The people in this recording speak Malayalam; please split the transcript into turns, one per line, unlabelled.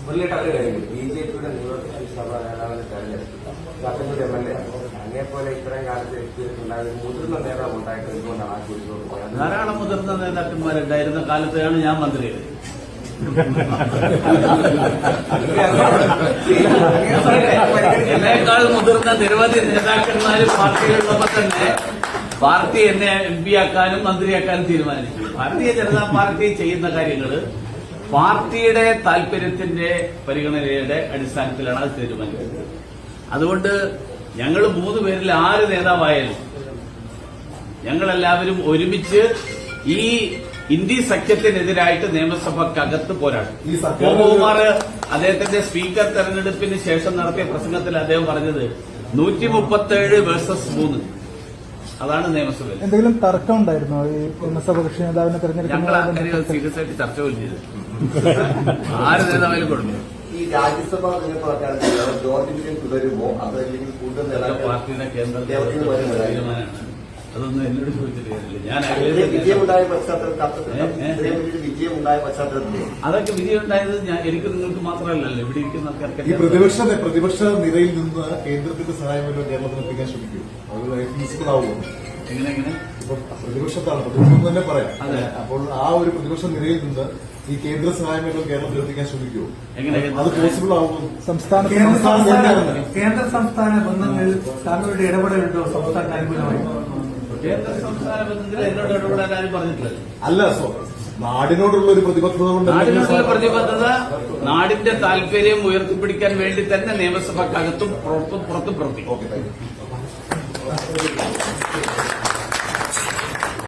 മുരളിയുടെ ഒരു കാര്യം ബിജെപിയുടെ നിയമസഭ നേതാവിനെ തെരഞ്ഞെടുത്തു കാസർഗോഡ് MLA അങ്ങനെപ്പോലെ ഇത്രയും കാലത്ത് എത്തിയിട്ടുണ്ടായ മുതിർന്ന നേതാവ് ഉണ്ടായിട്ട് എന്തുകൊണ്ടാണ് ആ ചോദിച്ചത്?
ധാരാളം മുതിർന്ന നേതാക്കന്മാരുണ്ടായിരുന്ന കാലത്താണ് ഞാൻ മന്ത്രിയായത്. എന്നേക്കാൾ മുതിർന്ന നിരവധി നേതാക്കന്മാർ പാർട്ടിയിലുള്ളപ്പോൾ തന്നെ പാർട്ടി എന്നെ MP ആക്കാനും മന്ത്രിയാക്കാനും തീരുമാനിച്ചു. ഭാരതീയ ജനതാ പാർട്ടി ചെയ്യുന്ന കാര്യങ്ങൾ പാർട്ടിയുടെ താൽപര്യത്തിന്റെ പരിഗണനയുടെ അടിസ്ഥാനത്തിലാണ് അത് തീരുമാനിക്കുന്നത്. അതുകൊണ്ട് ഞങ്ങൾ 3 പേരിൽ 6 നേതാവായാലും ഞങ്ങളെല്ലാവരും ഒരുമിച്ച് ഈ ഇന്ത്യ സഖ്യത്തിനെതിരായിട്ട് നിയമസഭക്കകത്ത് പോരാടും. ഗോപകുമാർ അദ്ദേഹത്തിന്റെ സ്പീക്കർ തെരഞ്ഞെടുപ്പിന് ശേഷം നടത്തിയ പ്രസംഗത്തിൽ അദ്ദേഹം പറഞ്ഞത് 137 വേഴ്സസ് 3. അതാണ് നിയമസഭയിൽ.
എന്തെങ്കിലും തർക്കം ഉണ്ടായിരുന്നോ ഈ നിയമസഭ കക്ഷി നേതാവിനെ തെരഞ്ഞെടുക്കാൻ?
ഞങ്ങൾ അങ്ങനെ സീരിയസ് ആയിട്ട് ചർച്ച പോലും ചെയ്തു. 6 നേതാവിലും കൊടുക്കും.
ഈ രാജ്യസഭ ജോർജ് വിജയൻ തുടരുമോ അതല്ലെങ്കിൽ കൂടുതൽ
പാർട്ടിയുടെ കേന്ദ്ര തീരുമാനമാണ്. അതൊന്നും എന്നോട് ചോദിച്ചിട്ട് കാര്യമില്ല. ഞാൻ
വിജയമുണ്ടായ പശ്ചാത്തലത്തിൽ
അതൊക്കെ വിജയമുണ്ടായത് എനിക്ക് നിങ്ങൾക്ക് മാത്രമല്ലല്ലോ ഇവിടെ ഇരിക്കുന്ന
പ്രതിപക്ഷ നിരയിൽ നിന്ന് കേന്ദ്രത്തിന്റെ സഹായം കേരളത്തിൽ എത്തിക്കാൻ ശ്രമിക്കും. അത് ഫീസിബിൾ ആവുമോ?
എങ്ങനെ
പ്രതിപക്ഷത്താണ്, പ്രതിപക്ഷം തന്നെ പറയാം. അപ്പോൾ ആ ഒരു പ്രതിപക്ഷ നിരയിൽ നിന്ന് ഈ കേന്ദ്ര സഹായം കേരളത്തിൽ എത്തിക്കാൻ ശ്രമിക്കുമോ? അത് പോസിബിൾ ആവുമോ?
കേന്ദ്ര സംസ്ഥാന ബന്ധങ്ങളിൽ താങ്കളുടെ ഇടപെടലുണ്ടോ? സംസ്ഥാന അനുകൂലമായി
കേന്ദ്ര സംസ്ഥാന ബന്ധത്തിൽ എന്നോട് ഇടപെടാൻ ആരും പറഞ്ഞിട്ടില്ല.
അല്ല, നാടിനോടുള്ള ഒരു പ്രതിബദ്ധത കൊണ്ട്
നാടിനോടുള്ള പ്രതിബദ്ധത നാടിന്റെ താല്പര്യം ഉയർത്തിപ്പിടിക്കാൻ വേണ്ടി തന്നെ നിയമസഭക്കകത്തും പുറത്തും പ്രവർത്തിക്കും.